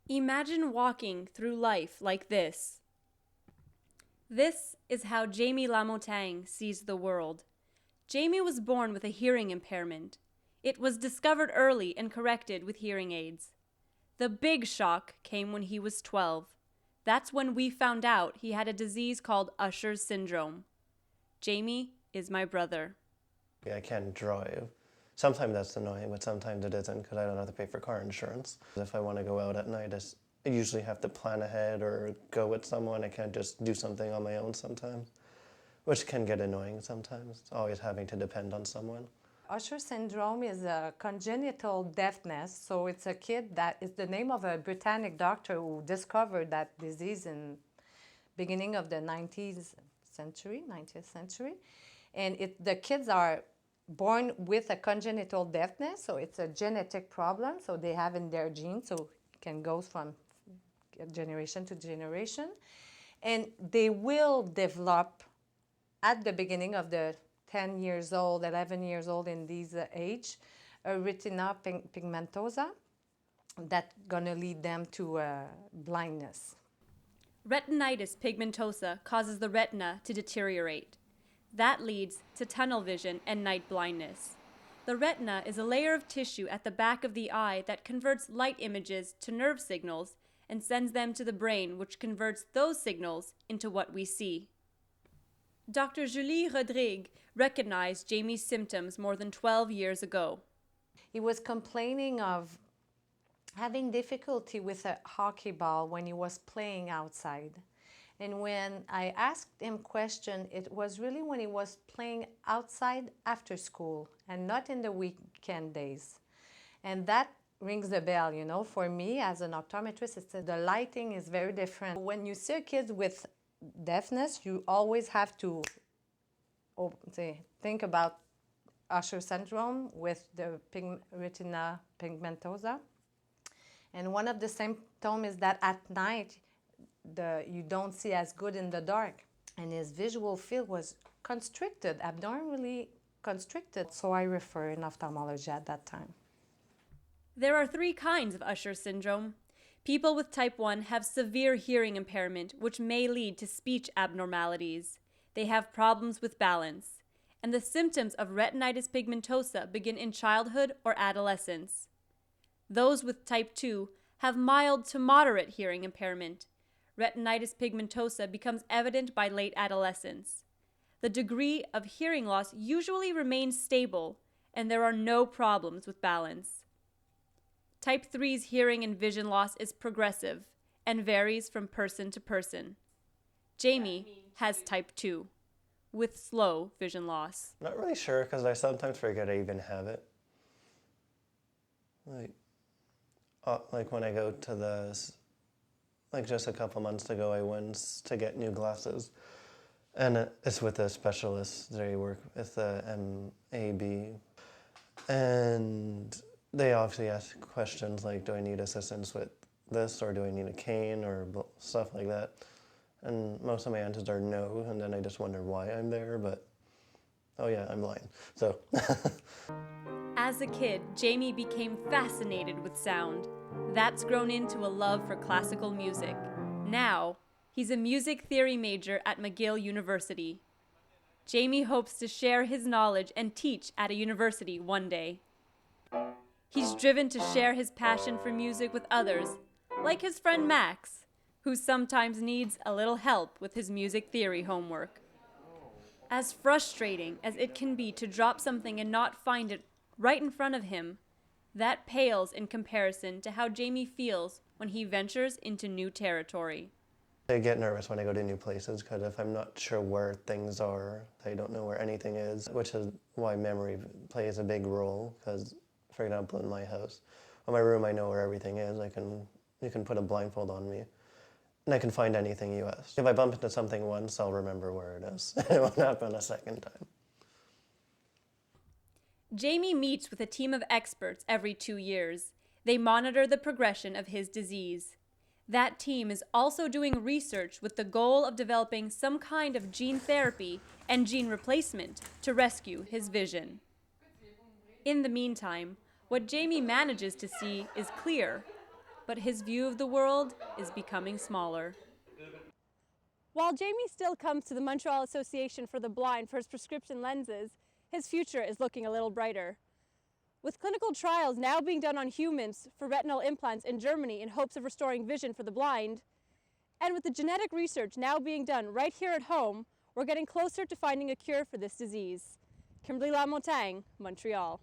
Imagine walking through life like this. This is how Jamie Lamontagne sees the world. Jamie was born with a hearing impairment. It was discovered early and corrected with hearing aids. The big shock came when he was 12. That's when we found out he had a disease called Usher's syndrome. Jamie is my brother. I can't drive. Sometimes that's annoying, but sometimes it isn't because I don't have to pay for car insurance. If I want to go out at night, I usually have to plan ahead or go with someone. I can't just do something on my own sometimes, which can get annoying sometimes, always having to depend on someone. Usher syndrome is a congenital deafness, so it's a kid that is the name of a Britannic doctor who discovered that disease in beginning of the 19th century. And the kids are born with a congenital deafness, so it's a genetic problem, so they have in their genes, so it can go from generation to generation. And they will develop at the beginning of the 10 years old, 11 years old in these age, a retina pigmentosa that's gonna lead them to blindness. Retinitis pigmentosa causes the retina to deteriorate. That leads to tunnel vision and night blindness. The retina is a layer of tissue at the back of the eye that converts light images to nerve signals and sends them to the brain, which converts those signals into what we see. Dr. Alice Wydrych recognized Jamie's symptoms more than 12 years ago. He was complaining of having difficulty with a hockey ball when he was playing outside. And when I asked him question, it was really when he was playing outside after school and not in the weekend days. And that rings the bell, you know. For me, as an optometrist, the lighting is very different. When you see kids with deafness, you always have to think about Usher syndrome with the retina pigmentosa. And one of the symptoms is that at night, you don't see as good in the dark. And his visual field was constricted, abnormally constricted. So I refer in ophthalmology at that time. There are 3 kinds of Usher syndrome. People with type 1 have severe hearing impairment, which may lead to speech abnormalities. They have problems with balance. And the symptoms of retinitis pigmentosa begin in childhood or adolescence. Those with type 2 have mild to moderate hearing impairment. Retinitis pigmentosa becomes evident by late adolescence. The degree of hearing loss usually remains stable, and there are no problems with balance. Type 3's hearing and vision loss is progressive and varies from person to person. Jamie has type 2, with slow vision loss. Not really sure because I sometimes forget I even have it. Like when I go to just a couple months ago, I went to get new glasses. And it's with a specialist. They work with the MAB. And they obviously ask questions like, do I need assistance with this, or do I need a cane, or stuff like that. And most of my answers are no, and then I just wonder why I'm there, but oh yeah, I'm blind. So. As a kid, Jamie became fascinated with sound. That's grown into a love for classical music. Now, he's a music theory major at McGill University. Jamie hopes to share his knowledge and teach at a university one day. He's driven to share his passion for music with others, like his friend Max, who sometimes needs a little help with his music theory homework. As frustrating as it can be to drop something and not find it right in front of him, that pales in comparison to how Jamie feels when he ventures into new territory. I get nervous when I go to new places because if I'm not sure where things are, I don't know where anything is, which is why memory plays a big role. Because, for example, in my house, in my room, I know where everything is. You can put a blindfold on me, and I can find anything you ask. If I bump into something once, I'll remember where it is. It won't happen a second time. Jamie meets with a team of experts every 2 years. They monitor the progression of his disease. That team is also doing research with the goal of developing some kind of gene therapy and gene replacement to rescue his vision. In the meantime, what Jamie manages to see is clear. but his view of the world is becoming smaller. While Jamie still comes to the Montreal Association for the Blind for his prescription lenses, his future is looking a little brighter. With clinical trials now being done on humans for retinal implants in Germany in hopes of restoring vision for the blind, and with the genetic research now being done right here at home, we're getting closer to finding a cure for this disease. Kimberly Lamontagne, Montreal.